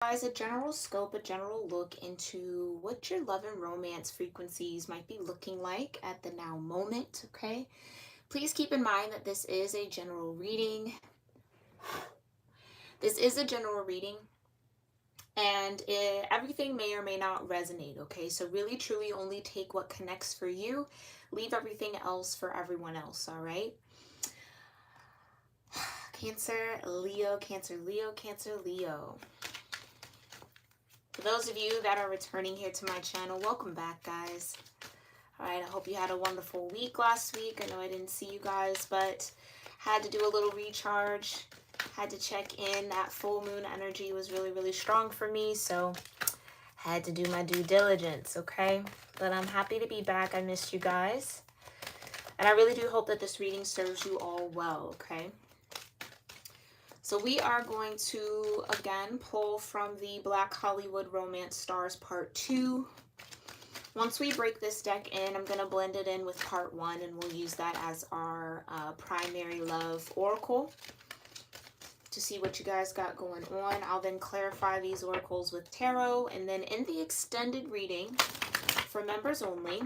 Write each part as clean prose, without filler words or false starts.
Guys, a general scope, a general look into what your love and romance frequencies might be looking like at the now moment, okay? Please keep in mind that this is a general reading. This is a general reading, and everything may or may not resonate, okay? So really, truly only take what connects for you. Leave everything else for everyone else, all right? Cancer, Leo, Cancer, Leo, Cancer, Leo. For those of you that are returning here to my channel, welcome back, guys. All right, I hope you had a wonderful week last week. I know I didn't see you guys, but had to do a little recharge. Had to check in. That full moon energy was really, really strong for me, so had to do my due diligence, okay? But I'm happy to be back. I missed you guys. And I really do hope that this reading serves you all well, okay? So we are going to, again, pull from the Black Hollywood Romance Stars Part 2. Once we break this deck in, I'm going to blend it in with Part 1, and we'll use that as our primary love oracle to see what you guys got going on. I'll then clarify these oracles with tarot, and then in the extended reading for members only,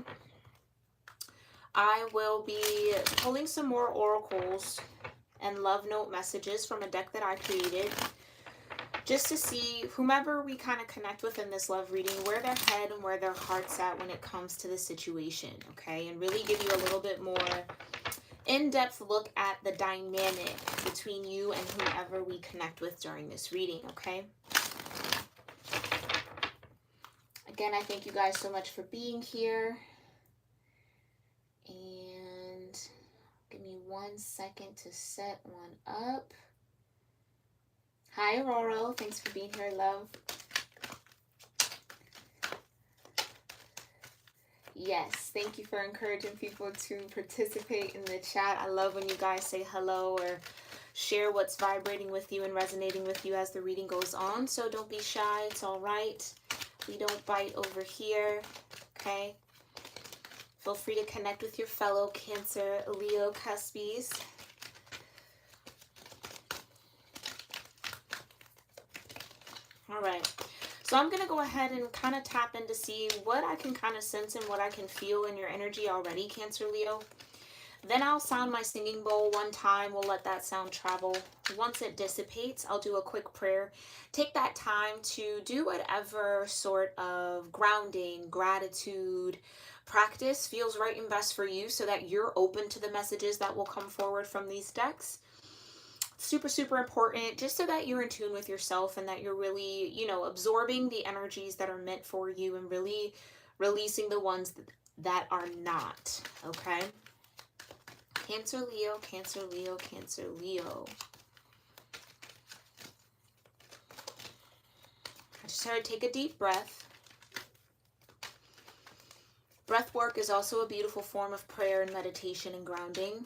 I will be pulling some more oracles and love note messages from a deck that I created, just to see whomever we kind of connect with in this love reading, where their head and where their heart's at when it comes to the situation, okay? And really give you a little bit more in-depth look at the dynamic between you and whomever we connect with during this reading, okay? Again, I thank you guys so much for being here. And give me 1 second to set one up. Hi, Aurora. Thanks for being here, love. Yes, thank you for encouraging people to participate in the chat. I love when you guys say hello or share what's vibrating with you and resonating with you as the reading goes on. So don't be shy. It's all right. We don't bite over here, okay? Feel free to connect with your fellow Cancer, Leo, cuspies. All right, so I'm going to go ahead and kind of tap in to see what I can kind of sense and what I can feel in your energy already, Cancer, Leo. Then I'll sound my singing bowl one time. We'll let that sound travel. Once it dissipates, I'll do a quick prayer. Take that time to do whatever sort of grounding, gratitude, practice feels right and best for you so that you're open to the messages that will come forward from these decks. Super, super important, just so that you're in tune with yourself and that you're really, you know, absorbing the energies that are meant for you and really releasing the ones that are not, okay? Cancer, Leo, Cancer, Leo, Cancer, Leo. I just had to take a deep breath. Breath work is also a beautiful form of prayer and meditation and grounding.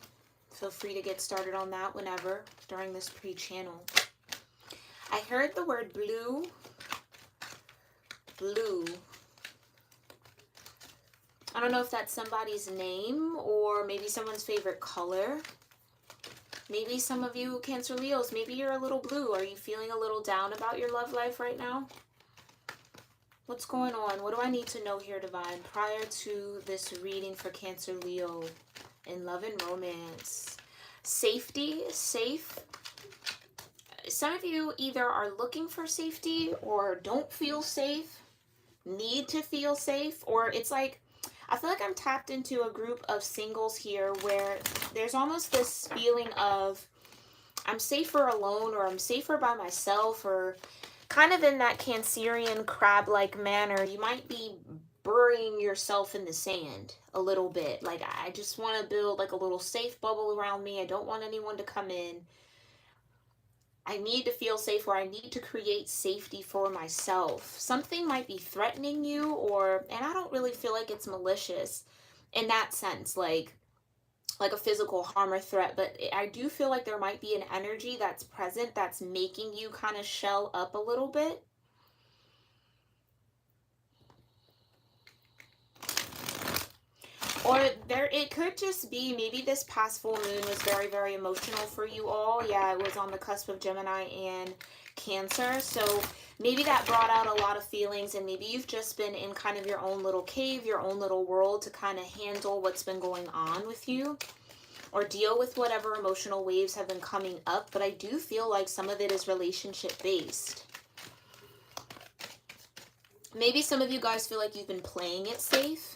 Feel free to get started on that whenever during this pre-channel. I heard the word blue. Blue. I don't know if that's somebody's name or maybe someone's favorite color. Maybe some of you Cancer Leos, maybe you're a little blue. Are you feeling a little down about your love life right now? What's going on? What do I need to know here, Divine, prior to this reading for Cancer Leo in love and romance? Safety, safe. Some of you either are looking for safety or don't feel safe, need to feel safe, or it's like, I feel like I'm tapped into a group of singles here where there's almost this feeling of I'm safer alone or I'm safer by myself, or kind of in that Cancerian crab-like manner. You might be burying yourself in the sand a little bit. Like, I just want to build like a little safe bubble around me. I don't want anyone to come in. I need to feel safe, or I need to create safety for myself. Something might be threatening you, and I don't really feel like it's malicious in that sense, like a physical harm or threat, but I do feel like there might be an energy that's present that's making you kind of shell up a little bit. Or it could just be maybe this past full moon was very, very emotional for you all. Yeah, it was on the cusp of Gemini and Cancer. So maybe that brought out a lot of feelings, and maybe you've just been in kind of your own little cave, your own little world to kind of handle what's been going on with you or deal with whatever emotional waves have been coming up. But I do feel like some of it is relationship based. Maybe some of you guys feel like you've been playing it safe.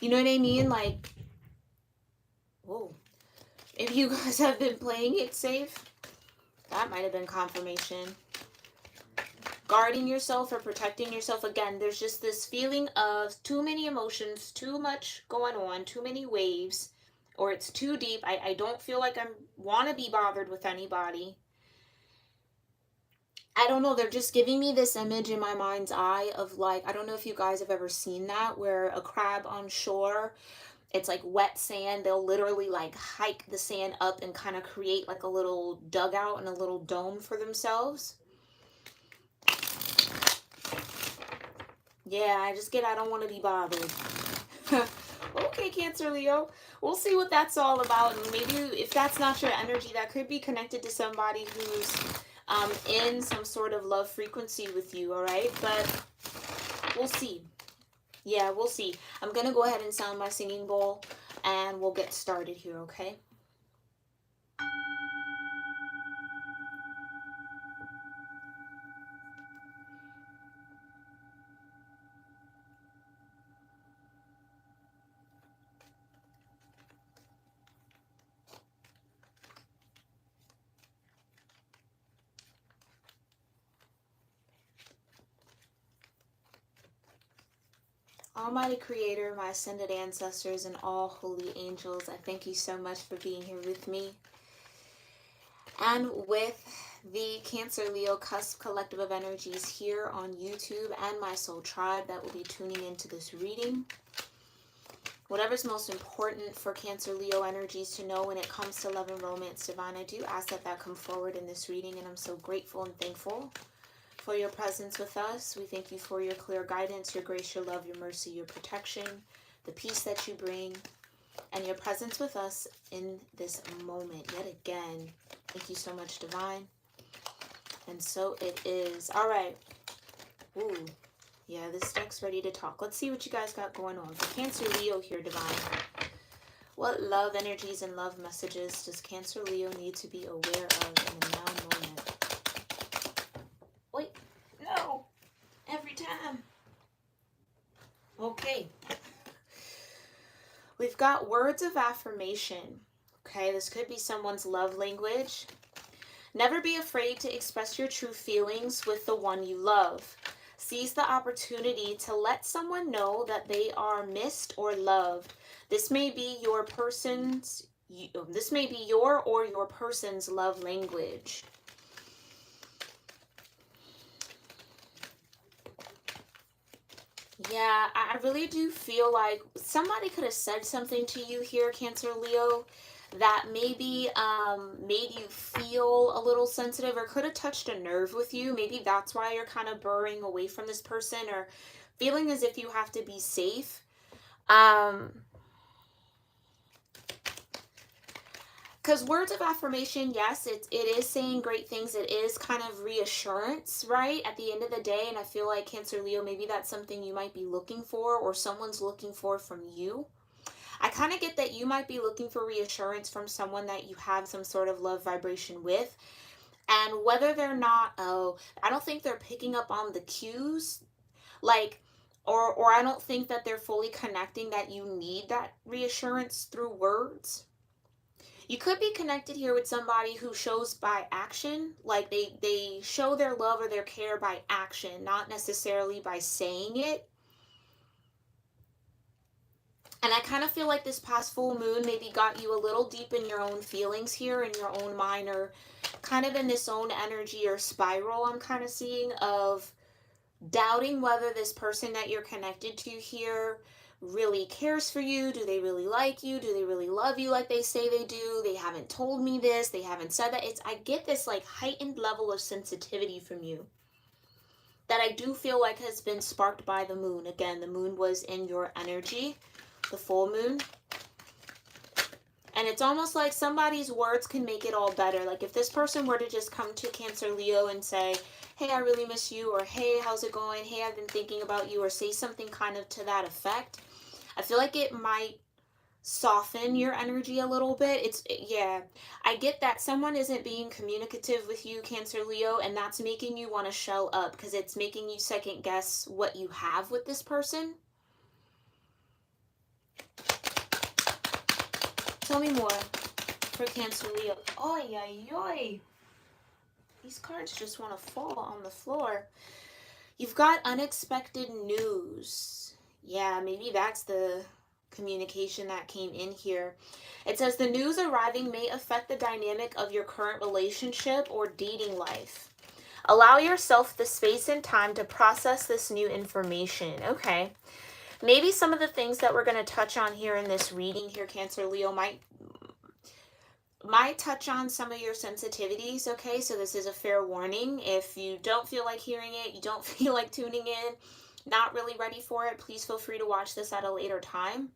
You know what I mean? Like, whoa. If you guys have been playing it safe, that might have been confirmation. Guarding yourself or protecting yourself. Again, there's just this feeling of too many emotions, too much going on, too many waves, or it's too deep. I don't feel like I want to be bothered with anybody. I don't know, they're just giving me this image in my mind's eye of like, I don't know if you guys have ever seen that, where a crab on shore, it's like wet sand. They'll literally like hike the sand up and kind of create like a little dugout and a little dome for themselves. Yeah, I don't want to be bothered. Okay, Cancer, Leo. We'll see what that's all about. And maybe if that's not your energy, that could be connected to somebody who's in some sort of love frequency with you, all right? But we'll see. Yeah, we'll see. I'm going to go ahead and sound my singing bowl, and we'll get started here, okay? Almighty Creator, my ascended ancestors, and all holy angels, I thank you so much for being here with me and with the Cancer Leo Cusp Collective of Energies here on YouTube and my soul tribe that will be tuning into this reading. Whatever's most important for Cancer Leo energies to know when it comes to love and romance, divine, I do ask that come forward in this reading, and I'm so grateful and thankful for your presence with us. We thank you for your clear guidance, your grace, your love, your mercy, your protection, the peace that you bring, and your presence with us in this moment. Yet again, thank you so much, divine. And so it is. All right. Ooh. Yeah, this deck's ready to talk. Let's see what you guys got going on. For Cancer Leo here, divine. What love energies and love messages does Cancer Leo need to be aware of in the now moment? Wait, no, every time. Okay. We've got words of affirmation. Okay, this could be someone's love language. Never be afraid to express your true feelings with the one you love. Seize the opportunity to let someone know that they are missed or loved. This may be your or your person's love language. Yeah, I really do feel like somebody could have said something to you here, Cancer Leo, that maybe made you feel a little sensitive or could have touched a nerve with you. Maybe that's why you're kind of burrowing away from this person or feeling as if you have to be safe. Because words of affirmation, yes, it is saying great things. It is kind of reassurance, right? At the end of the day, and I feel like Cancer Leo, maybe that's something you might be looking for or someone's looking for from you. I kind of get that you might be looking for reassurance from someone that you have some sort of love vibration with. And whether they're not, I don't think they're picking up on the cues. Like, or I don't think that they're fully connecting that you need that reassurance through words. You could be connected here with somebody who shows by action, like they show their love or their care by action, not necessarily by saying it. And I kind of feel like this past full moon maybe got you a little deep in your own feelings here, in your own mind, or kind of in this own energy or spiral I'm kind of seeing of doubting whether this person that you're connected to here really cares for you. Do they really like you? Do they really love you like they say they do? They haven't told me this. They haven't said that. I get this like heightened level of sensitivity from you that I do feel like has been sparked by the moon. Again, the moon was in your energy, the full moon. And it's almost like somebody's words can make it all better. Like if this person were to just come to Cancer Leo and say, hey, I really miss you, or hey, how's it going? Hey, I've been thinking about you, or say something kind of to that effect, I feel like it might soften your energy a little bit. Yeah, I get that someone isn't being communicative with you, Cancer Leo, and that's making you want to shell up because it's making you second guess what you have with this person. Tell me more for Cancer Leo. Oy, oy, oy. These cards just want to fall on the floor. You've got unexpected news. Yeah, maybe that's the communication that came in here. It says the news arriving may affect the dynamic of your current relationship or dating life. Allow yourself the space and time to process this new information. Okay. Maybe some of the things that we're going to touch on here in this reading here, Cancer Leo, might touch on some of your sensitivities, okay? So this is a fair warning. If you don't feel like hearing it, you don't feel like tuning in, not really ready for it, please feel free to watch this at a later time.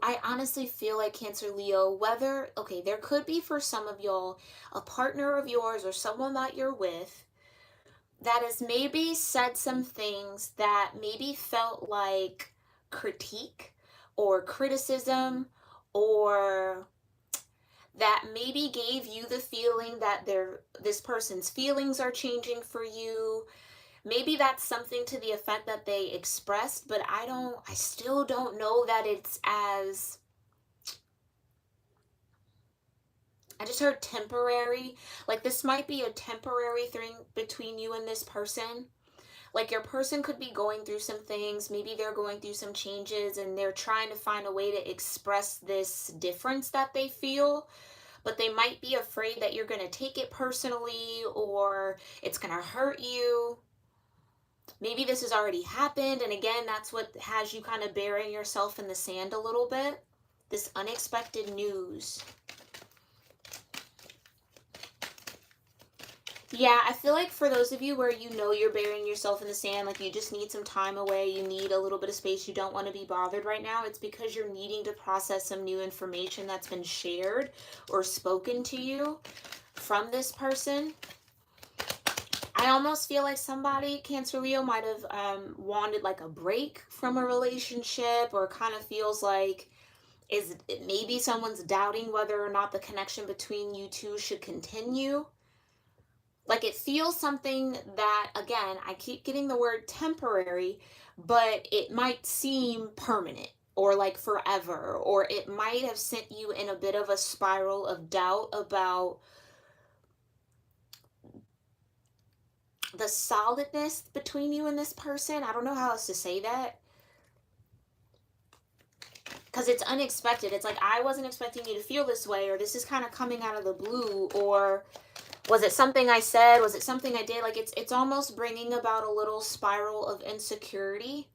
I honestly feel like Cancer Leo, okay, there could be for some of y'all a partner of yours or someone that you're with that has maybe said some things that maybe felt like critique or criticism, or that maybe gave you the feeling that this person's feelings are changing for you. Maybe that's something to the effect that they expressed, but I still don't know that it's as, I just heard temporary. Like this might be a temporary thing between you and this person. Like your person could be going through some things. Maybe they're going through some changes and they're trying to find a way to express this difference that they feel. But they might be afraid that you're going to take it personally or it's going to hurt you. Maybe this has already happened. And again, that's what has you kind of burying yourself in the sand a little bit. This unexpected news. Yeah, I feel like for those of you where you know you're burying yourself in the sand, like you just need some time away, you need a little bit of space, you don't want to be bothered right now, it's because you're needing to process some new information that's been shared or spoken to you from this person. I almost feel like somebody, Cancer Leo, might have wanted like a break from a relationship, or kind of feels like maybe someone's doubting whether or not the connection between you two should continue. Like it feels something that, again, I keep getting the word temporary, but it might seem permanent or like forever, or it might have sent you in a bit of a spiral of doubt about the solidness between you and this person. I don't know how else to say that, because it's unexpected. It's like, I wasn't expecting you to feel this way, or this is kind of coming out of the blue, or was it something I said? Was it something I did? Like it's almost bringing about a little spiral of insecurity,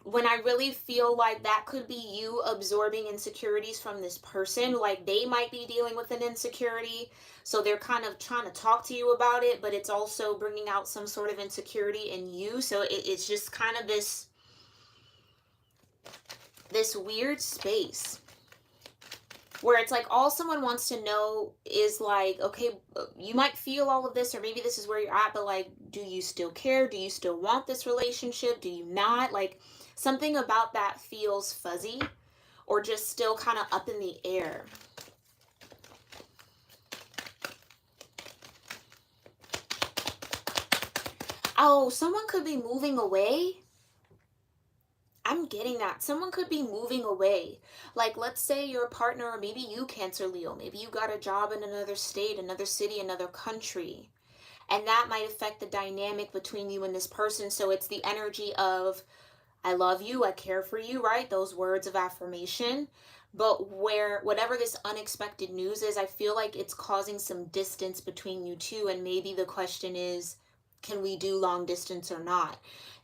when I really feel like that could be you absorbing insecurities from this person. Like they might be dealing with an insecurity, so they're kind of trying to talk to you about it, but it's also bringing out some sort of insecurity in you. So it's just kind of this weird space where it's like all someone wants to know is like, okay, you might feel all of this, or maybe this is where you're at, but like, do you still care? Do you still want this relationship? Do you not? Like something about that feels fuzzy or just still kind of up in the air. Oh, someone could be moving away. I'm getting that. Someone could be moving away. Like, let's say your partner, or maybe you, Cancer Leo, maybe you got a job in another state, another city, another country. And that might affect the dynamic between you and this person. So it's the energy of, I love you, I care for you, right? Those words of affirmation. But whatever this unexpected news is, I feel like it's causing some distance between you two. And maybe the question is, can we do long distance or not?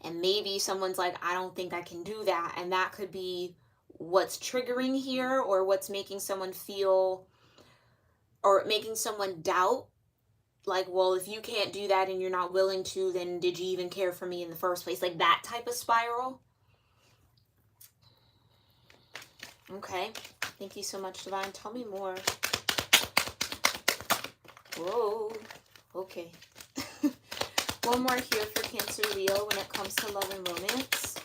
And maybe someone's like, I don't think I can do that. And that could be what's triggering here, or what's making someone feel, or making someone doubt like, well, if you can't do that and you're not willing to, then did you even care for me in the first place? Like that type of spiral. Okay. Thank you so much, Divine. Tell me more. Whoa. Okay. One more here for Cancer Leo when it comes to love and romance.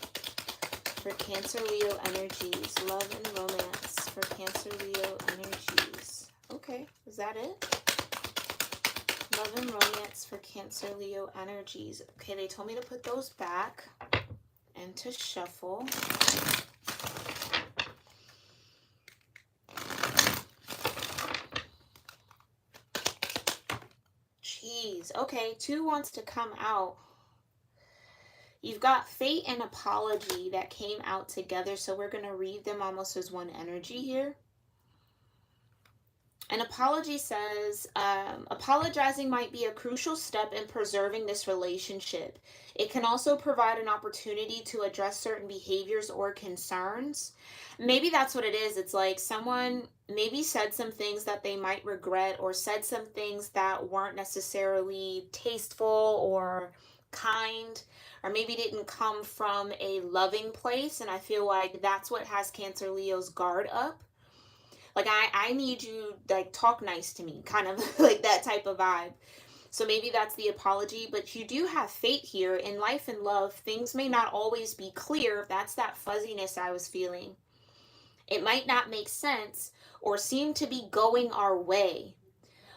For Cancer Leo energies. Love and romance for Cancer Leo energies. Okay. Is that it? Love and romance for Cancer Leo energies. Okay, they told me to put those back and to shuffle. Jeez. Okay, 2 wants to come out. You've got fate and apology that came out together, so we're going to read them almost as one energy here. An apology says, apologizing might be a crucial step in preserving this relationship. It can also provide an opportunity to address certain behaviors or concerns. Maybe that's what it is. It's like someone maybe said some things that they might regret, or said some things that weren't necessarily tasteful or kind, or maybe didn't come from a loving place. And I feel like that's what has Cancer Leo's guard up. Like, I need you, like, talk nice to me, kind of like that type of vibe. So maybe that's the apology, but you do have fate here. In life and love, things may not always be clear. That's that fuzziness I was feeling. It might not make sense or seem to be going our way.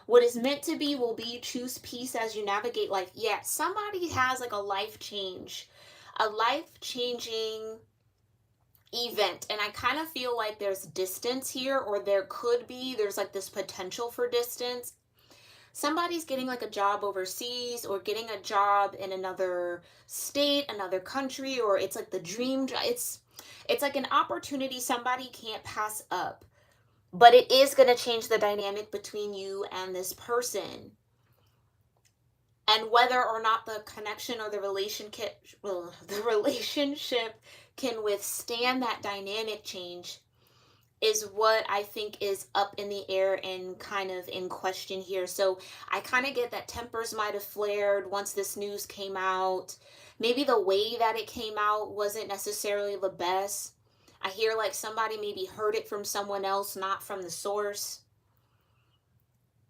What is meant to be will be. Choose peace as you navigate life. Yeah, somebody has like a life change, a life-changing event, and I kind of feel like there's distance here, or there's like this potential for distance. Somebody's getting like a job overseas, or getting a job in another state, another country, or it's like the dream job. It's like an opportunity somebody can't pass up, but it is going to change the dynamic between you and this person. And whether or not the connection or the relationship can withstand that dynamic change is what I think is up in the air and kind of in question here. So I kind of get that tempers might have flared once this news came out. Maybe the way that it came out wasn't necessarily the best. I hear like somebody maybe heard it from someone else, not from the source.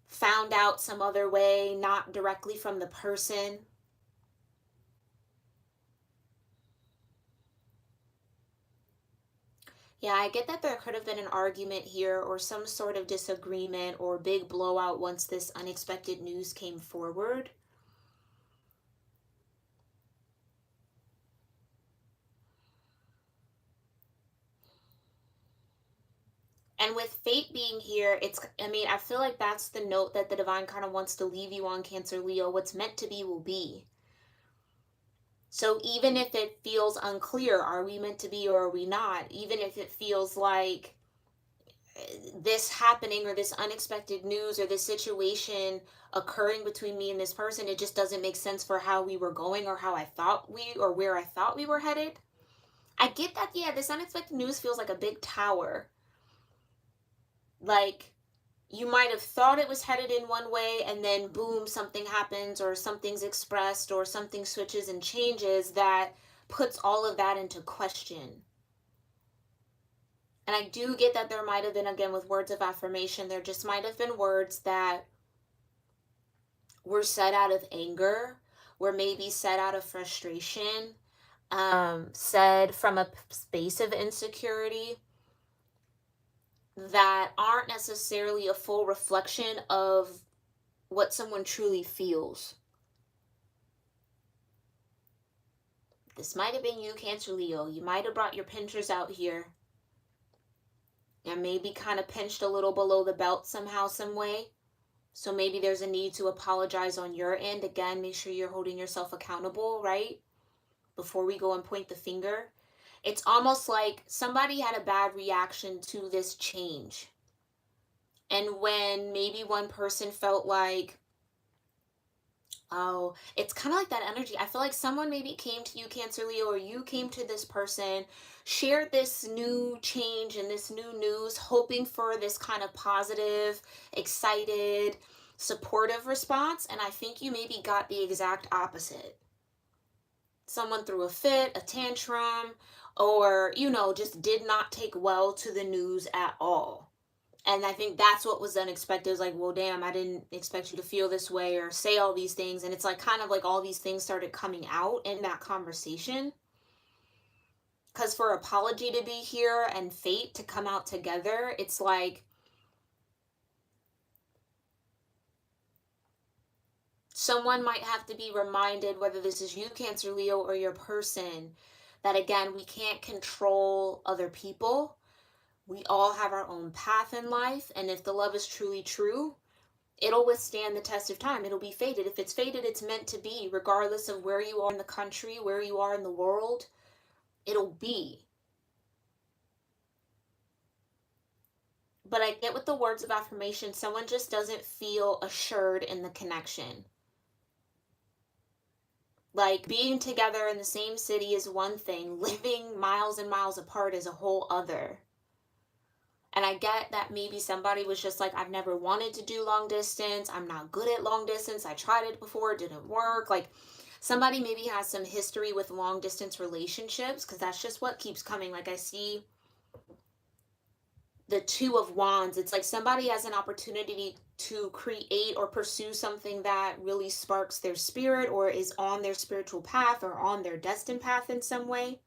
Found out some other way, not directly from the person. Yeah, I get that there could have been an argument here, or some sort of disagreement or big blowout once this unexpected news came forward. And with fate being here, I feel like that's the note that the divine kind of wants to leave you on, Cancer Leo. What's meant to be will be. So even if it feels unclear, are we meant to be or are we not? Even if it feels like this happening, or this unexpected news, or this situation occurring between me and this person, it just doesn't make sense for how we were going, or where I thought we were headed. I get that. Yeah, this unexpected news feels like a big tower. Like, you might have thought it was headed in one way, and then boom, something happens, or something's expressed, or something switches and changes that puts all of that into question. And I do get that there might have been, again, with words of affirmation, there just might have been words that were said out of anger, were maybe said out of frustration, said from a space of insecurity, that aren't necessarily a full reflection of what someone truly feels. This might have been you, Cancer Leo. You might have brought your pinchers out here and maybe kind of pinched a little below the belt somehow, some way. So maybe there's a need to apologize on your end. Again, make sure you're holding yourself accountable, right? Before we go and point the finger. It's almost like somebody had a bad reaction to this change. And when maybe one person felt like, oh, it's kind of like that energy. I feel like someone maybe came to you, Cancer Leo, or you came to this person, shared this new change and this new news, hoping for this kind of positive, excited, supportive response, and I think you maybe got the exact opposite. Someone threw a fit, a tantrum, or, you know, just did not take well to the news at all. And I think that's what was unexpected. It was like, well, damn, I didn't expect you to feel this way or say all these things. And it's like kind of like all these things started coming out in that conversation. Because for apology to be here and fate to come out together, it's like someone might have to be reminded, whether this is you, Cancer, Leo, or your person, that again, we can't control other people. We all have our own path in life. And if the love is truly true, it'll withstand the test of time. It'll be fated. If it's fated, it's meant to be, regardless of where you are in the country, where you are in the world, it'll be. But I get with the words of affirmation, someone just doesn't feel assured in the connection. Like being together in the same city is one thing, living miles and miles apart is a whole other. And I get that maybe somebody was just like, I've never wanted to do long distance. I'm not good at long distance. I tried it before, it didn't work. Like somebody maybe has some history with long distance relationships, because that's just what keeps coming. Like I see the Two of Wands. It's like somebody has an opportunity to create or pursue something that really sparks their spirit or is on their spiritual path or on their destined path in some way.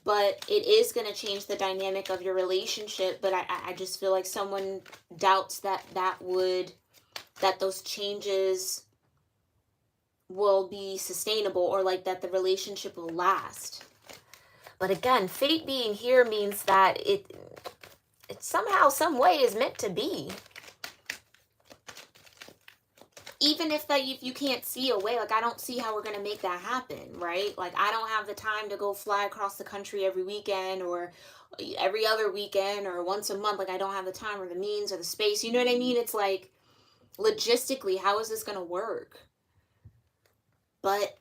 But it is going to change the dynamic of your relationship. But I just feel like someone doubts that those changes will be sustainable, or like that the relationship will last. But again, fate being here means that it somehow, some way is meant to be. Even if you can't see a way, like I don't see how we're going to make that happen, right? Like I don't have the time to go fly across the country every weekend or every other weekend or once a month. Like I don't have the time or the means or the space. You know what I mean? It's like logistically, how is this going to work? But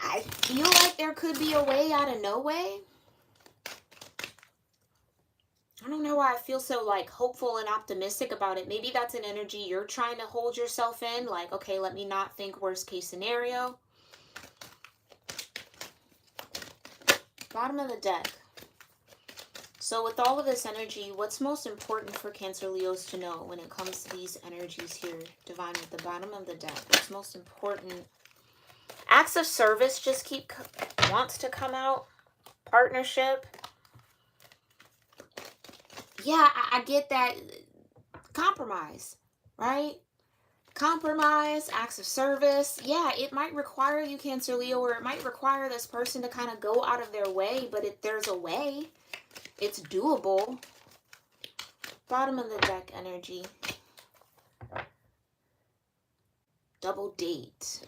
I feel like there could be a way out of no way. I don't know why I feel so like hopeful and optimistic about it. Maybe that's an energy you're trying to hold yourself in. Like, okay, let me not think worst case scenario. Bottom of the deck. So with all of this energy, what's most important for Cancer Leos to know when it comes to these energies here? Divine, at the bottom of the deck, what's most important? Acts of service just wants to come out. Partnership. Yeah, I get that. Compromise, right? Compromise, acts of service. Yeah, it might require you, Cancer Leo, or it might require this person to kind of go out of their way, but there's a way. It's doable. Bottom of the deck energy. Double date.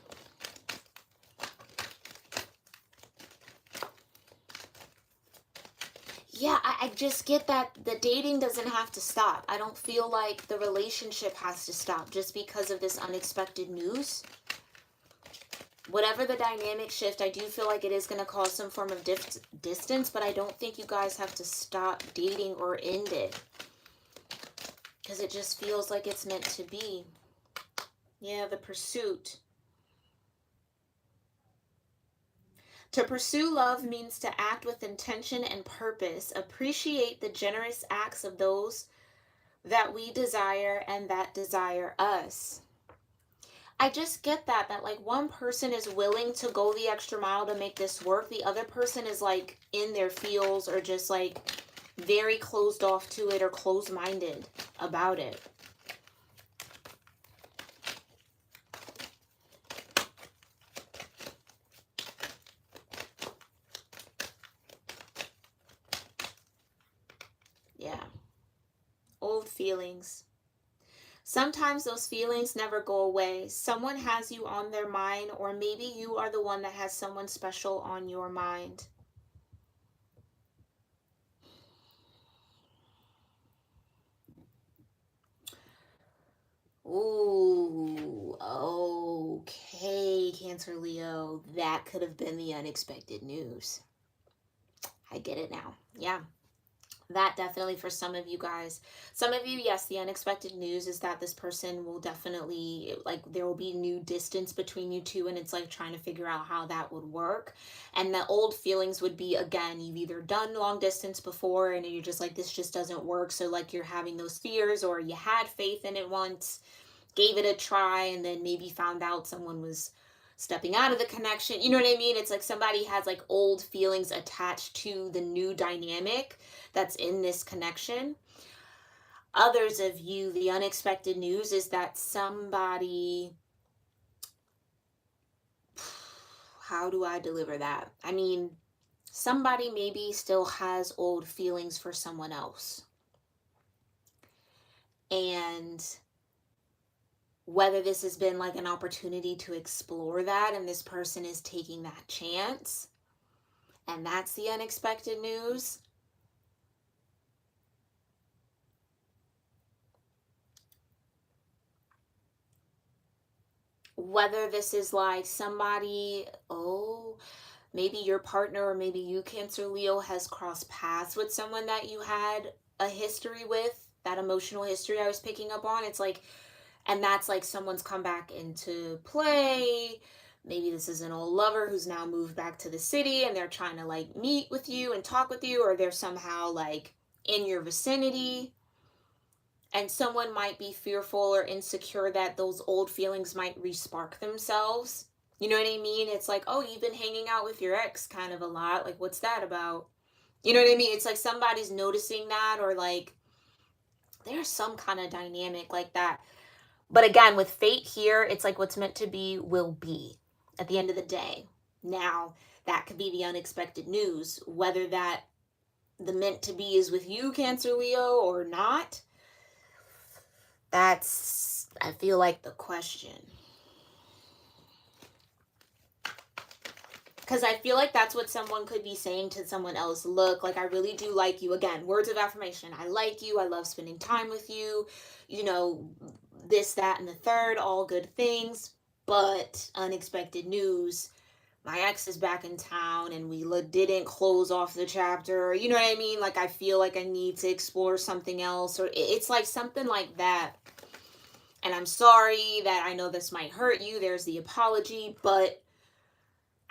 Yeah, I just get that the dating doesn't have to stop. I don't feel like the relationship has to stop just because of this unexpected news. Whatever the dynamic shift, I do feel like it is going to cause some form of distance, but I don't think you guys have to stop dating or end it. Because it just feels like it's meant to be. Yeah, the pursuit. To pursue love means to act with intention and purpose, appreciate the generous acts of those that we desire and that desire us. I just get that like one person is willing to go the extra mile to make this work. The other person is like in their feels or just like very closed off to it or closed-minded about it. Yeah. Old feelings. Sometimes those feelings never go away. Someone has you on their mind, or maybe you are the one that has someone special on your mind. Ooh, okay, Cancer Leo. That could have been the unexpected news. I get it now. Yeah. That definitely for some of you guys. Some of you, yes, the unexpected news is that this person will definitely, like, there will be new distance between you two, and it's like trying to figure out how that would work. And the old feelings would be, again, you've either done long distance before and you're just like, this just doesn't work. So, like, you're having those fears, or you had faith in it once, gave it a try, and then maybe found out someone was stepping out of the connection. You know what I mean? It's like somebody has like old feelings attached to the new dynamic that's in this connection. Others of you, the unexpected news is that somebody, how do I deliver that? I mean, somebody maybe still has old feelings for someone else. And whether this has been like an opportunity to explore that, and this person is taking that chance, and that's the unexpected news. Whether this is like somebody, oh, maybe your partner, or maybe you, Cancer Leo, has crossed paths with someone that you had a history with, that emotional history I was picking up on. It's like, and that's like someone's come back into play. Maybe this is an old lover who's now moved back to the city and they're trying to like meet with you and talk with you, or they're somehow like in your vicinity. And someone might be fearful or insecure that those old feelings might re-spark themselves. You know what I mean? It's like, oh, you've been hanging out with your ex kind of a lot. Like, what's that about? You know what I mean? It's like somebody's noticing that, or like there's some kind of dynamic like that. But again, with fate here, it's like what's meant to be will be at the end of the day. Now, that could be the unexpected news. Whether that the meant to be is with you, Cancer Leo, or not, that's, I feel like, the question. Because I feel like that's what someone could be saying to someone else. Look, like, I really do like you. Again, words of affirmation. I like you. I love spending time with you. You know, this, that, and the third, all good things. But unexpected news. My ex is back in town and we didn't close off the chapter. You know what I mean? Like, I feel like I need to explore something else. Or it's like something like that. And I'm sorry that I know this might hurt you. There's the apology, but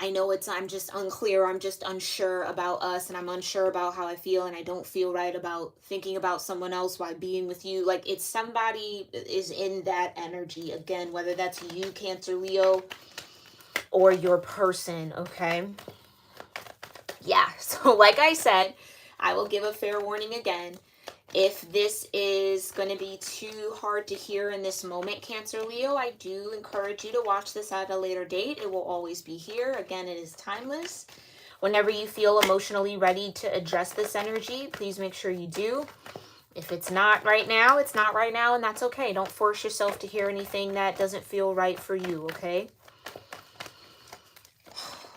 I know I'm just unclear. I'm just unsure about us, and I'm unsure about how I feel, and I don't feel right about thinking about someone else while being with you. Like, it's somebody is in that energy. Again, whether that's you, Cancer Leo, or your person, okay? Yeah, so like I said, I will give a fair warning again. If this is going to be too hard to hear in this moment, Cancer Leo, I do encourage you to watch this at a later date. It will always be here. Again, it is timeless. Whenever you feel emotionally ready to address this energy, please make sure you do. If it's not right now, it's not right now, and that's okay. Don't force yourself to hear anything that doesn't feel right for you, okay?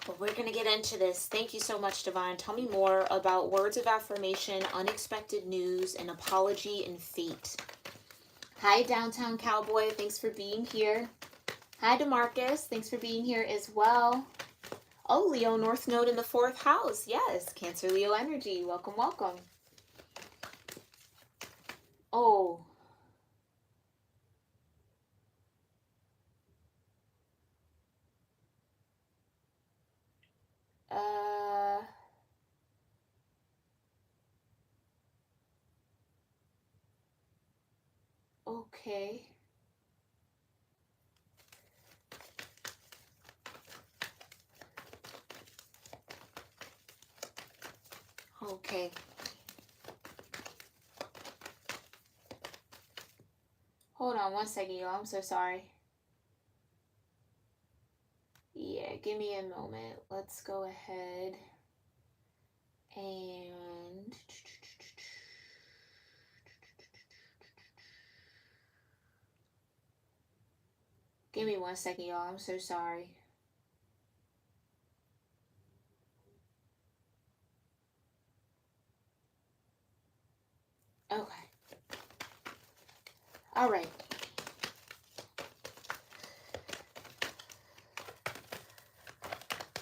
But we're going to get into this. Thank you so much, Divine. Tell me more about words of affirmation, unexpected news, and apology and fate. Hi, Downtown Cowboy. Thanks for being here. Hi, DeMarcus. Thanks for being here as well. Oh, Leo North Node in the 4th house. Yes, Cancer Leo energy. Welcome, welcome. Oh. Okay. Okay. Hold on one second, y'all. I'm so sorry. Yeah, give me a moment. Let's go ahead and... Give me one second, y'all. I'm so sorry. Okay. All right.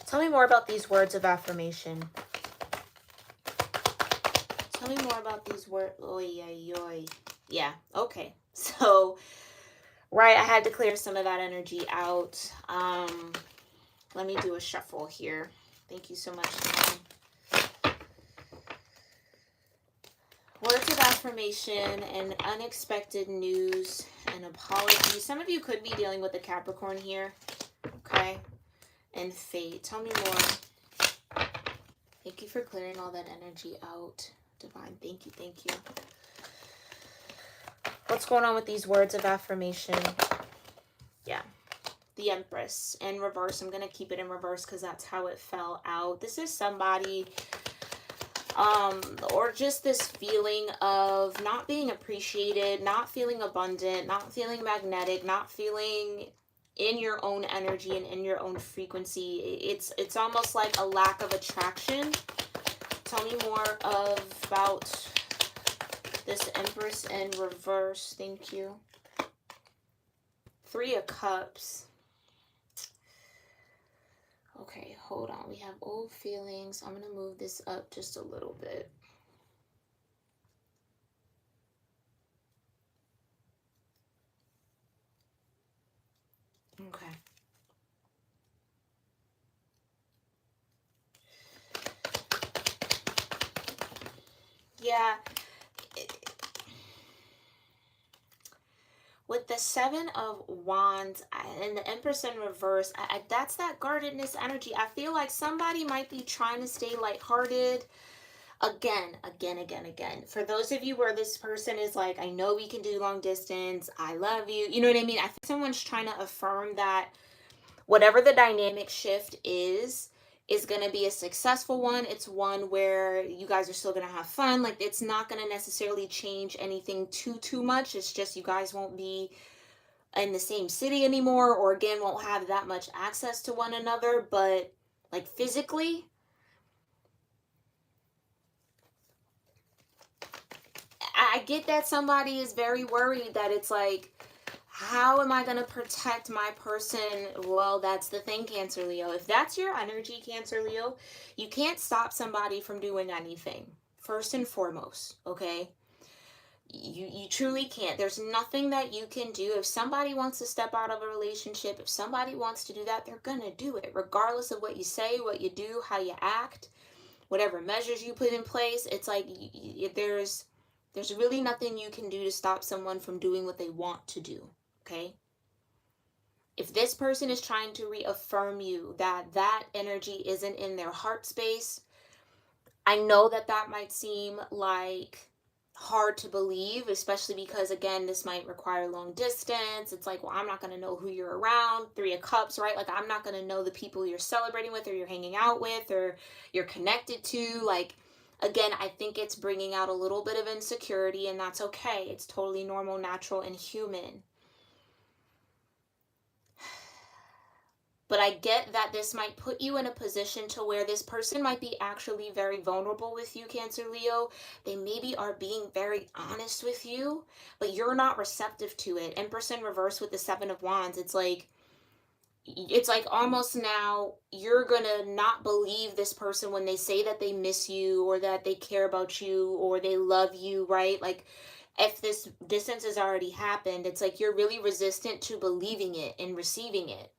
Tell me more about these words of affirmation. Tell me more about these words. Oy, oy, oy. Yeah, okay. So, right, I had to clear some of that energy out. Let me do a shuffle here. Thank you so much, Tom. Words of affirmation and unexpected news and apology. Some of you could be dealing with a Capricorn here, okay? And fate. Tell me more. Thank you for clearing all that energy out, Divine. Thank you, thank you. What's going on with these words of affirmation? Yeah. The Empress in reverse. I'm going to keep it in reverse because that's how it fell out. This is somebody... or just this feeling of not being appreciated, not feeling abundant, not feeling magnetic, not feeling in your own energy and in your own frequency. It's almost like a lack of attraction. Tell me more about this Empress in reverse. Thank you. Three of Cups. Okay, hold on. We have old feelings. I'm going to move this up just a little bit. Okay. Yeah. With the Seven of Wands and the Empress in reverse, that's that guardedness energy. I feel like somebody might be trying to stay lighthearted. Again. For those of you where this person is like, I know we can do long distance. I love you. You know what I mean? I think someone's trying to affirm that whatever the dynamic shift is going to be a successful one. It's one where you guys are still going to have fun. Like, it's not going to necessarily change anything too much. It's just you guys won't be in the same city anymore, or again, won't have that much access to one another. But like physically, I get that somebody is very worried that it's like, how am I going to protect my person? Well, that's the thing, Cancer Leo. If that's your energy, Cancer Leo, you can't stop somebody from doing anything. First and foremost, okay? You truly can't. There's nothing that you can do. If somebody wants to step out of a relationship, if somebody wants to do that, they're going to do it. Regardless of what you say, what you do, how you act, whatever measures you put in place. It's like there's really nothing you can do to stop someone from doing what they want to do. Okay? If this person is trying to reaffirm you that energy isn't in their heart space, I know that might seem like hard to believe, especially because, again, this might require long distance. It's like, well, I'm not going to know who you're around. Three of Cups, right? Like, I'm not going to know the people you're celebrating with or you're hanging out with or you're connected to. Like, again, I think it's bringing out a little bit of insecurity, and that's okay. It's totally normal, natural, and human. But I get that this might put you in a position to where this person might be actually very vulnerable with you, Cancer Leo. They maybe are being very honest with you, but you're not receptive to it. Empress in reverse with the Seven of Wands. It's like almost now you're gonna not believe this person when they say that they miss you or that they care about you or they love you, right? Like, if this distance has already happened, it's like you're really resistant to believing it and receiving it.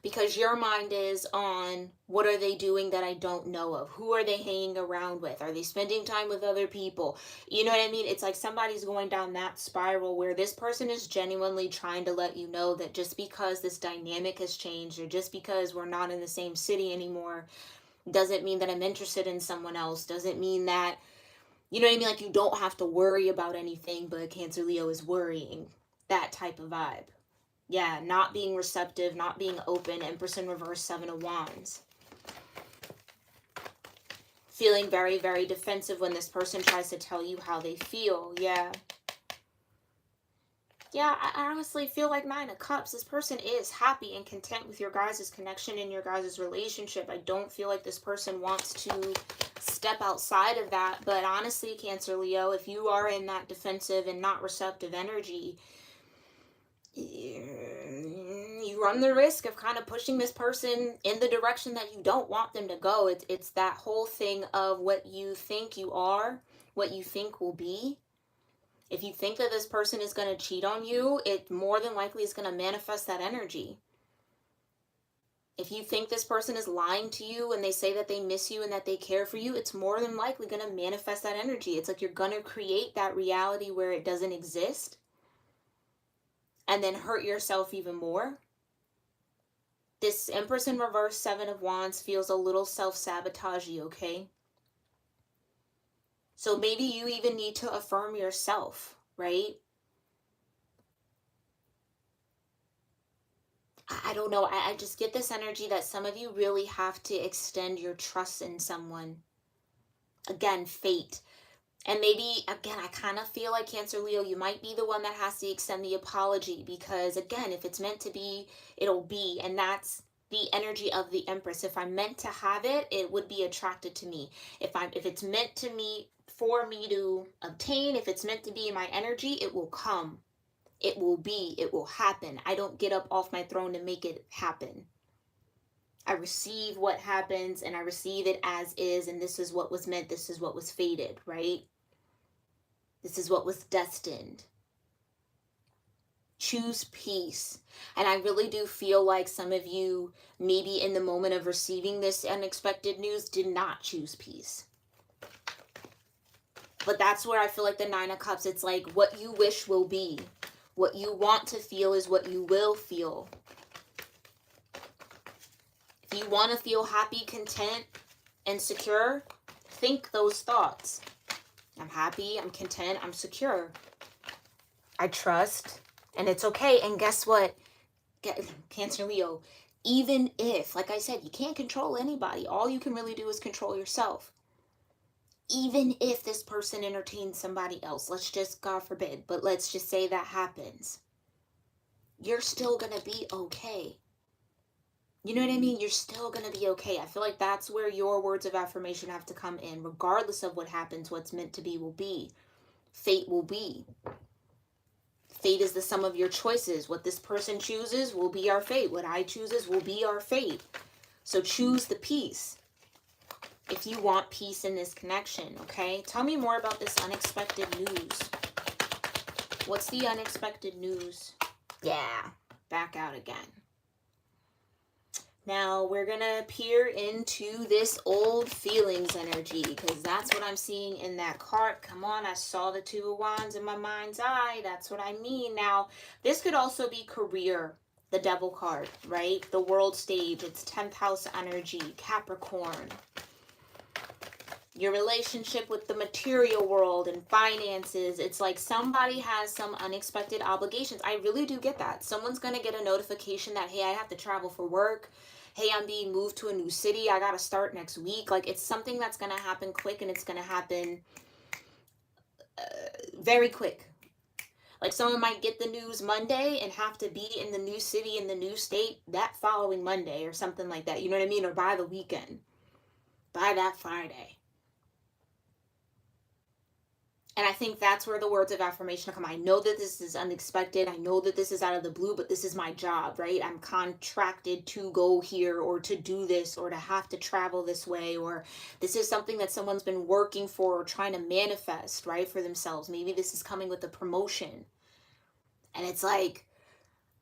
Because your mind is on, what are they doing that I don't know of? Who are they hanging around with? Are they spending time with other people? You know what I mean? It's like somebody's going down that spiral where this person is genuinely trying to let you know that just because this dynamic has changed or just because we're not in the same city anymore doesn't mean that I'm interested in someone else. Doesn't mean that, you know what I mean? Like, you don't have to worry about anything, but Cancer Leo is worrying. That type of vibe. Yeah, not being receptive, not being open. Empress in reverse, Seven of Wands. Feeling very, very defensive when this person tries to tell you how they feel. Yeah. Yeah, I honestly feel like Nine of Cups. This person is happy and content with your guys' connection and your guys' relationship. I don't feel like this person wants to step outside of that. But honestly, Cancer Leo, if you are in that defensive and not receptive energy, you you run the risk of kind of pushing this person in the direction that you don't want them to go. It's that whole thing of what you think you are, what you think will be. If you think that this person is going to cheat on you, it more than likely is going to manifest that energy. If you think this person is lying to you and they say that they miss you and that they care for you, it's more than likely going to manifest that energy. It's like you're going to create that reality where it doesn't exist and then hurt yourself even more. This Empress in reverse, Seven of Wands, feels a little self-sabotagey, okay? So maybe you even need to affirm yourself, right? I don't know. I just get this energy that some of you really have to extend your trust in someone. Again, fate. And maybe, again, I kind of feel like Cancer, Leo, you might be the one that has to extend the apology because, again, if it's meant to be, it'll be. And that's the energy of the Empress. If I'm meant to have it, it would be attracted to me. If it's meant to me, for me to obtain, if it's meant to be in my energy, it will come. It will be, it will happen. I don't get up off my throne to make it happen. I receive what happens and I receive it as is, and this is what was meant, this is what was fated, right? This is what was destined. Choose peace. And I really do feel like some of you, maybe in the moment of receiving this unexpected news, did not choose peace. But that's where I feel like the Nine of Cups, it's like what you wish will be. What you want to feel is what you will feel. If you want to feel happy, content, and secure, think those thoughts. I'm happy, I'm content, I'm secure. I trust, and it's okay. And guess what? Cancer, Leo, even if, like I said, you can't control anybody. All you can really do is control yourself. Even if this person entertains somebody else, let's just, God forbid, but let's just say that happens, you're still going to be okay. You know what I mean? You're still going to be okay. I feel like that's where your words of affirmation have to come in. Regardless of what happens, what's meant to be will be. Fate will be. Fate is the sum of your choices. What this person chooses will be our fate. What I chooses will be our fate. So choose the peace. If you want peace in this connection, okay? Tell me more about this unexpected news. What's the unexpected news? Yeah, back out again. Now, we're going to peer into this old feelings energy because that's what I'm seeing in that card. Come on, I saw the Two of Wands in my mind's eye. That's what I mean. Now, this could also be career, the Devil card, right? The world stage, it's 10th house energy, Capricorn. Your relationship with the material world and finances. It's like somebody has some unexpected obligations. I really do get that. Someone's going to get a notification that, hey, I have to travel for work. Hey, I'm being moved to a new city. I got to start next week. Like, it's something that's going to happen quick, and it's going to happen very quick. Like, someone might get the news Monday and have to be in the new city, in the new state, that following Monday or something like that. You know what I mean? Or by the weekend. By that Friday. And I think that's where the words of affirmation come. I know that this is unexpected. I know that this is out of the blue, but this is my job, right? I'm contracted to go here or to do this or to have to travel this way, or this is something that someone's been working for or trying to manifest, right, for themselves. Maybe this is coming with a promotion. And it's like,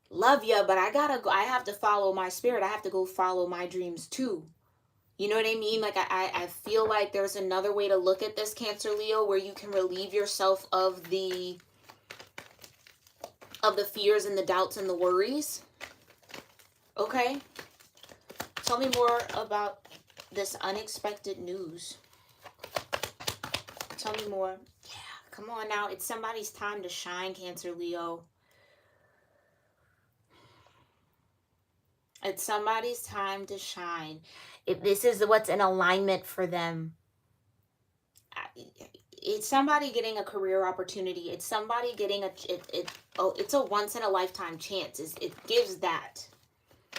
love ya, but I have to follow my spirit. I have to go follow my dreams too. You know what I mean? Like, I feel like there's another way to look at this, Cancer, Leo, where you can relieve yourself of the fears and the doubts and the worries. Okay? Tell me more about this unexpected news. Tell me more. Yeah, come on now. It's somebody's time to shine, Cancer, Leo. It's somebody's time to shine. If this is what's in alignment for them. It's somebody getting a career opportunity. It's somebody getting it's a once in a lifetime chance. It gives that.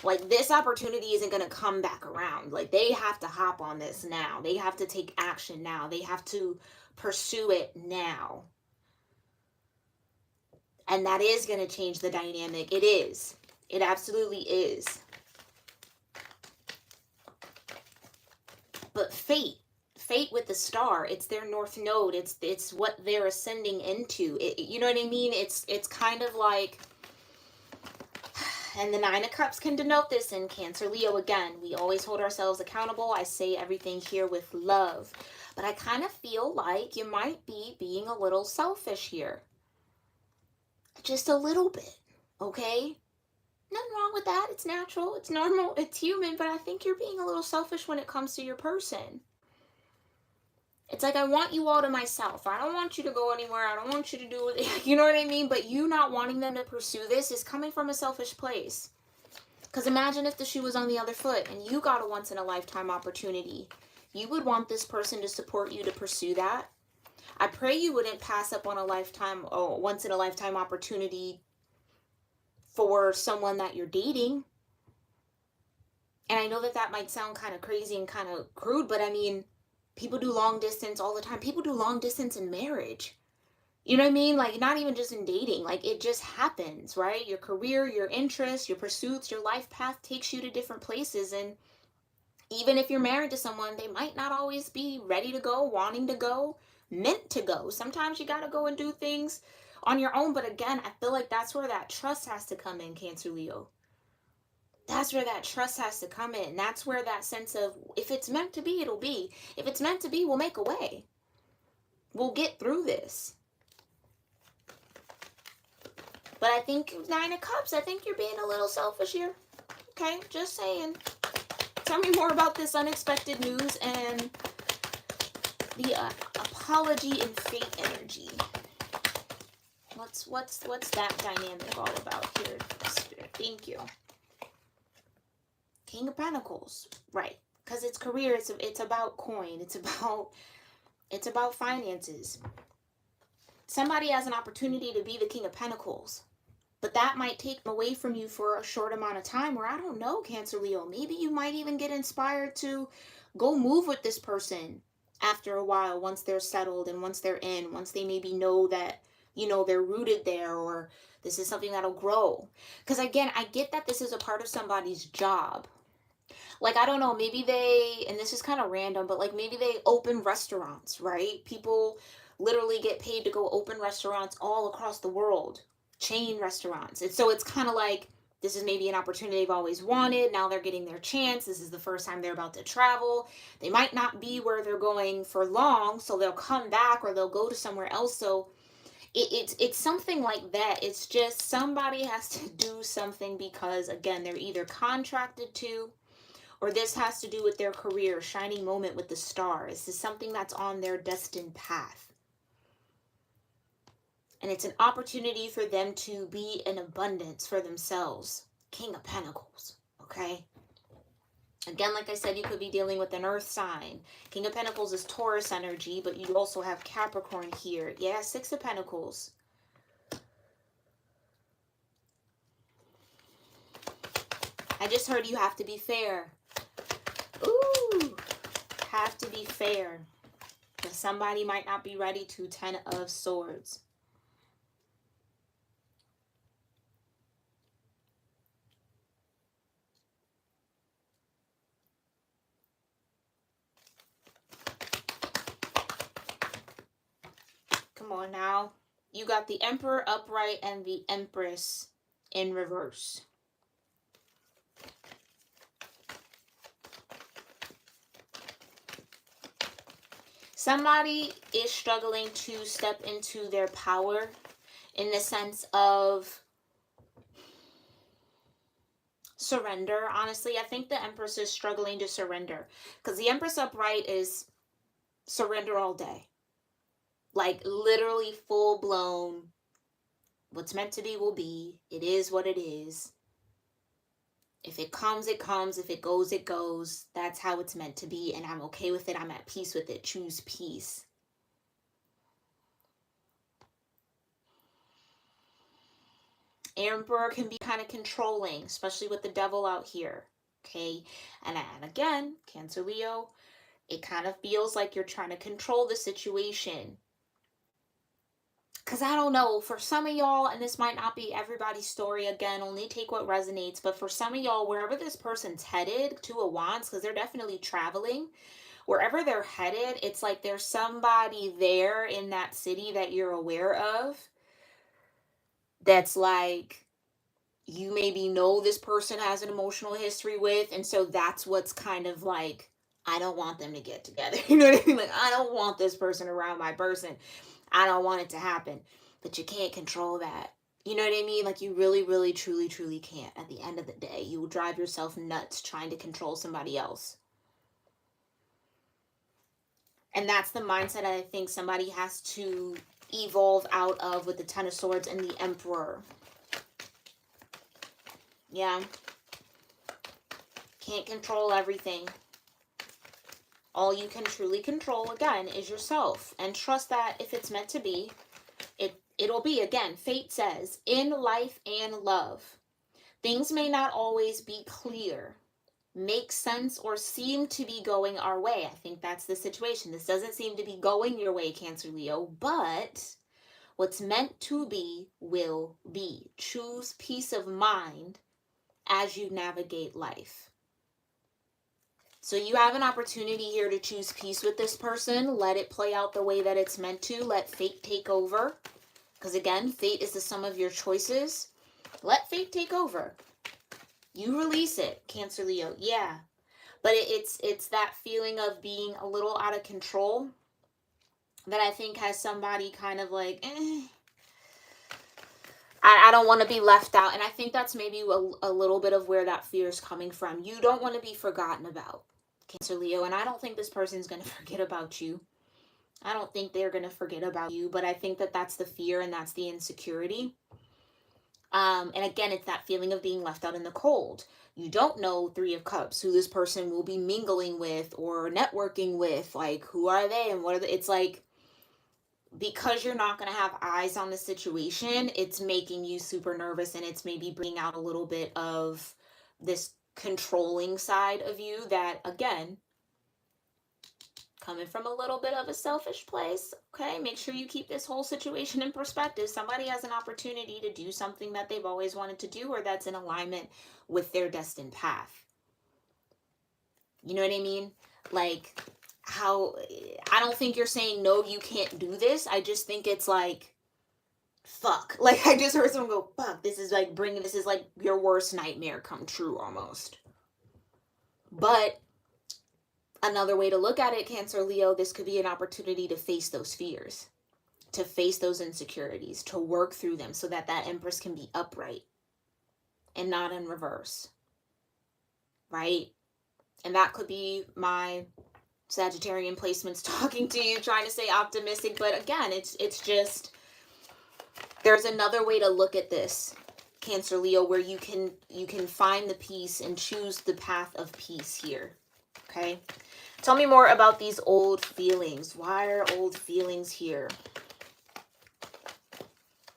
Like, this opportunity isn't going to come back around. Like, they have to hop on this now. They have to take action now. They have to pursue it now. And that is going to change the dynamic. It is. It absolutely is. But fate with the star, it's their north node. It's what they're ascending into. You know what I mean? It's kind of like, and the Nine of Cups can denote this in Cancer, Leo. Again, we always hold ourselves accountable. I say everything here with love. But I kind of feel like you might be being a little selfish here. Just a little bit, okay? Nothing wrong with that. It's natural. It's normal. It's human. But I think you're being a little selfish when it comes to your person. It's like, I want you all to myself. I don't want you to go anywhere. I don't want you to do it. You know what I mean? But you not wanting them to pursue this is coming from a selfish place. Because imagine if the shoe was on the other foot and you got a once-in-a-lifetime opportunity. You would want this person to support you to pursue that. I pray you wouldn't pass up on a once-in-a-lifetime opportunity for someone that you're dating. And I know that that might sound kind of crazy and kind of crude, but I mean, people do long distance all the time. People do long distance in marriage. You know what I mean? Like, not even just in dating. Like, it just happens, right? Your career, your interests, your pursuits, your life path takes you to different places. And even if you're married to someone, they might not always be ready to go, wanting to go, meant to go. Sometimes you got to go and do things on your own. But again, I feel like that's where that trust has to come in, Cancer, Leo. That's where that trust has to come in. That's where that sense of, if it's meant to be, it'll be. If it's meant to be, we'll make a way. We'll get through this. But I think Nine of Cups, I think you're being a little selfish here. Okay, just saying. Tell me more about this unexpected news and the apology and fate energy. What's that dynamic all about here, Spirit? Thank you. King of Pentacles, right? Because it's career. It's about coin. It's about finances. Somebody has an opportunity to be the King of Pentacles, but that might take them away from you for a short amount of time. Or I don't know, Cancer, Leo. Maybe you might even get inspired to go move with this person after a while, once they're settled and once they're in, once they maybe know that, you know, they're rooted there, or this is something that'll grow. Because again, I get that this is a part of somebody's job. Like, I don't know, maybe they, and this is kind of random, but like maybe they open restaurants, right? People literally get paid to go open restaurants all across the world, chain restaurants. And so it's kind of like, this is maybe an opportunity they've always wanted. Now they're getting their chance. This is the first time they're about to travel. They might not be where they're going for long, so they'll come back or they'll go to somewhere else. So it's something like that. It's just somebody has to do something because, again, they're either contracted to, or this has to do with their career, shining moment with the star. This is something that's on their destined path. And it's an opportunity for them to be in abundance for themselves. King of Pentacles, okay? Again, like I said, you could be dealing with an earth sign. King of Pentacles is Taurus energy, but you also have Capricorn here. Yeah, Six of Pentacles. I just heard you have to be fair. Ooh, have to be fair. But somebody might not be ready to. Ten of Swords. Come on now. You got the Emperor upright and the Empress in reverse. Somebody is struggling to step into their power in the sense of surrender. Honestly, I think the Empress is struggling to surrender, because the Empress upright is surrender all day. Like, literally full blown, what's meant to be will be. It is what it is. If it comes, it comes. If it goes, it goes. That's how it's meant to be, and I'm okay with it. I'm at peace with it. Choose peace. Emperor can be kind of controlling, especially with the devil out here. Okay? And again, Cancer, Leo, it kind of feels like you're trying to control the situation. Because I don't know, for some of y'all, and this might not be everybody's story, again, only take what resonates, but for some of y'all, wherever this person's headed, Two of Wands, because they're definitely traveling, wherever they're headed, it's like there's somebody there in that city that you're aware of that's like, you maybe know this person has an emotional history with, and so that's what's kind of like, I don't want them to get together. You know what I mean? Like, I don't want this person around my person. I don't want it to happen. But you can't control that. You know what I mean? Like, you really, really, truly, truly can't. At the end of the day, you will drive yourself nuts trying to control somebody else. And that's the mindset I think somebody has to evolve out of with the Ten of Swords and the Emperor. Yeah. Can't control everything. All you can truly control, again, is yourself. And trust that if it's meant to be, it'll be. Again, fate says, in life and love, things may not always be clear, make sense, or seem to be going our way. I think that's the situation. This doesn't seem to be going your way, Cancer Leo, but what's meant to be will be. Choose peace of mind as you navigate life. So you have an opportunity here to choose peace with this person. Let it play out the way that it's meant to. Let fate take over. Because again, fate is the sum of your choices. Let fate take over. You release it, Cancer Leo. Yeah. But it's that feeling of being a little out of control that I think has somebody kind of like, I don't want to be left out. And I think that's maybe a little bit of where that fear is coming from. You don't want to be forgotten about, Cancer Leo. And I don't think this person's going to forget about you. I don't think they're going to forget about you. But I think that that's the fear and that's the insecurity. And again, it's that feeling of being left out in the cold. You don't know, Three of Cups, who this person will be mingling with or networking with. Like, who are they and what are they? It's like, because you're not going to have eyes on the situation, it's making you super nervous, and it's maybe bringing out a little bit of this controlling side of you that, again, coming from a little bit of a selfish place. Okay, make sure you keep this whole situation in perspective. Somebody has an opportunity to do something that they've always wanted to do, or that's in alignment with their destined path. You know what I mean? Like, how, I don't think you're saying, no, you can't do this. I just think it's like, fuck. Like, I just heard someone go, fuck, this is like your worst nightmare come true almost. But another way to look at it, Cancer Leo, this could be an opportunity to face those fears, to face those insecurities, to work through them so that that Empress can be upright and not in reverse. Right? And that could be my Sagittarian placements talking to you, trying to stay optimistic. But again, it's just, there's another way to look at this, Cancer Leo, where you can find the peace and choose the path of peace here. Okay? Tell me more about these old feelings. Why are old feelings here?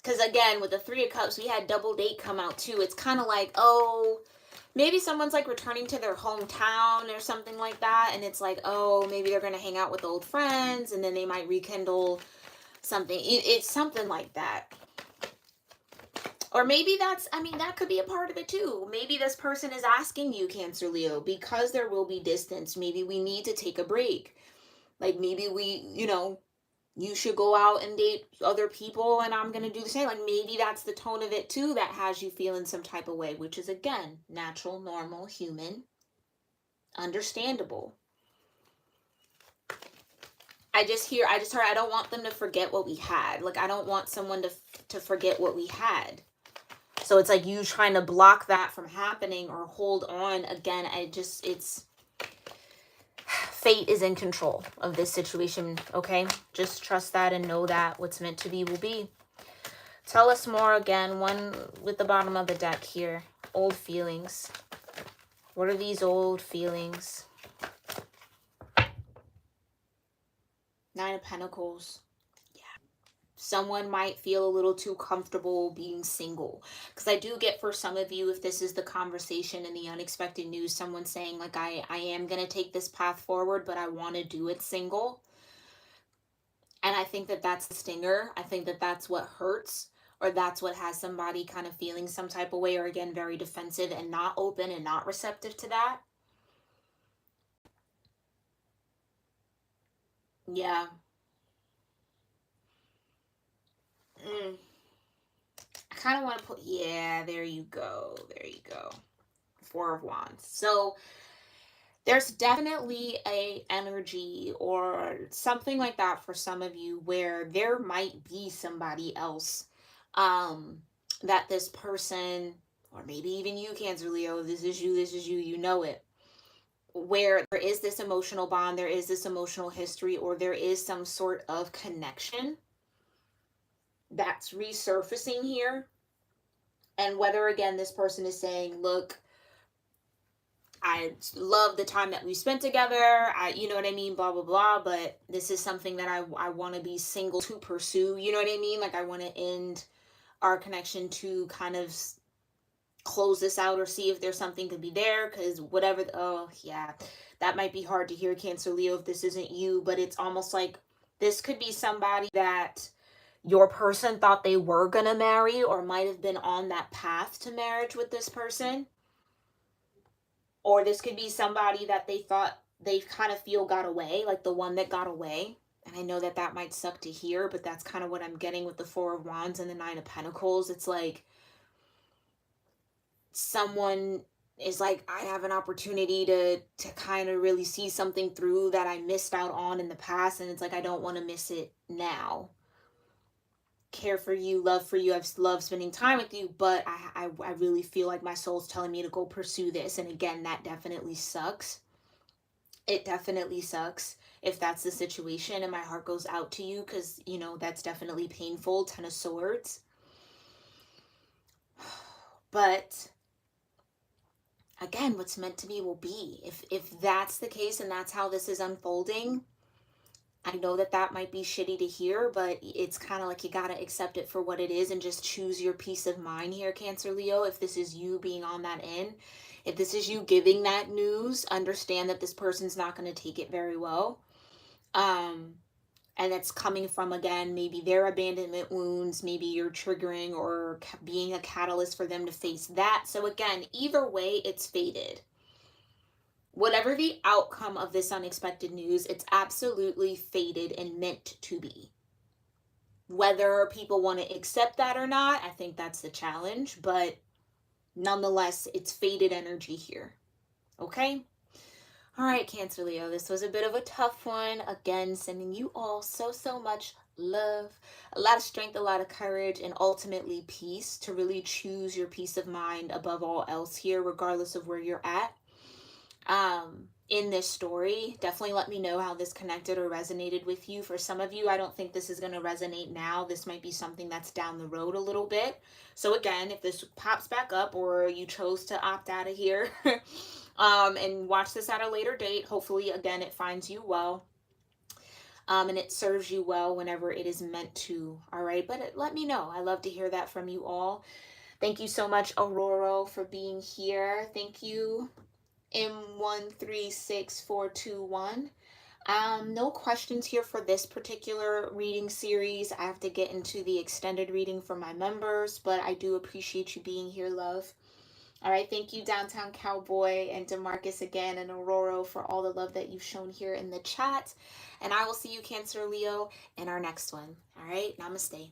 Because again, with the Three of Cups, we had double date come out too. It's kind of like, oh, maybe someone's like returning to their hometown or something like that. And it's like, oh, maybe they're going to hang out with old friends and then they might rekindle something. It's something like that. Or maybe that's, I mean, that could be a part of it too. Maybe this person is asking you, Cancer Leo, because there will be distance. Maybe we need to take a break. Like maybe we, you should go out and date other people and I'm going to do the same. Like maybe that's the tone of it too that has you feeling some type of way, which is again, natural, normal, human, understandable. I just heard, I don't want them to forget what we had. Like I don't want someone to forget what we had. So it's like you trying to block that from happening or hold on. Again, it's fate is in control of this situation, okay? Just trust that and know that what's meant to be will be. Tell us more again, one with the bottom of the deck here. Old feelings. What are these old feelings? Nine of Pentacles. Someone might feel a little too comfortable being single. Because I do get, for some of you, if this is the conversation and the unexpected news, someone saying like, I am going to take this path forward, but I want to do it single. And I think that that's the stinger. I think that that's what hurts, or that's what has somebody kind of feeling some type of way, or again, very defensive and not open and not receptive to that. Yeah. Mm. I kind of want to put, yeah, there you go. There you go. Four of Wands. So there's definitely a energy or something like that for some of you where there might be somebody else um that this person, or maybe even you, Cancer Leo, this is you, you know it, where there is this emotional bond, there is this emotional history, or there is some sort of connection that's resurfacing here. And whether again this person is saying, look, I love the time that we spent together. You know what I mean, blah blah blah. But this is something that I want to be single to pursue. You know what I mean? Like I want to end our connection to kind of close this out or see if there's something could be there. Because whatever. Oh yeah, that might be hard to hear, Cancer Leo, if this isn't you. But it's almost like this could be somebody that your person thought they were gonna marry, or might have been on that path to marriage with this person, or this could be somebody that they thought they kind of feel got away, like the one that got away. And I know that that might suck to hear, but that's kind of what I'm getting with the Four of Wands and the Nine of Pentacles. It's like someone is like, I have an opportunity to kind of really see something through that I missed out on in the past, and it's like I don't want to miss it now. Care for you, love for you, I've loved spending time with you, but I really feel like my soul's telling me to go pursue this. And again, that definitely sucks. It definitely sucks if that's the situation, and my heart goes out to you, because you know that's definitely painful. Ten of Swords. But again, what's meant to be will be. If that's the case and that's how this is unfolding, I know that that might be shitty to hear, but it's kind of like you got to accept it for what it is and just choose your peace of mind here, Cancer Leo. If this is you being on that end, if this is you giving that news, understand that this person's not going to take it very well. Um, and it's coming from, again, maybe their abandonment wounds, maybe you're triggering or being a catalyst for them to face that. So again, either way, it's fated. Whatever the outcome of this unexpected news, it's absolutely fated and meant to be. Whether people want to accept that or not, I think that's the challenge, but nonetheless, it's fated energy here. Okay? All right, Cancer Leo, this was a bit of a tough one. Again, sending you all so, so much love, a lot of strength, a lot of courage, and ultimately peace, to really choose your peace of mind above all else here, regardless of where you're at. In this story, definitely let me know how this connected or resonated with you. For some of you, I don't think this is going to resonate now. This might be something that's down the road a little bit. So again, if this pops back up or you chose to opt out of here and watch this at a later date, hopefully again it finds you well, and it serves you well whenever it is meant to. All right, but let me know. I love to hear that from you all. Thank you so much, Aurora, for being here. Thank you, M136421. No questions here for this particular reading series. I have to get into the extended reading for my members, but I do appreciate you being here, love. All right, thank you, Downtown Cowboy and DeMarcus again, and Aurora, for all the love that you've shown here in the chat. And I will see you, Cancer Leo, in our next one. All right, namaste.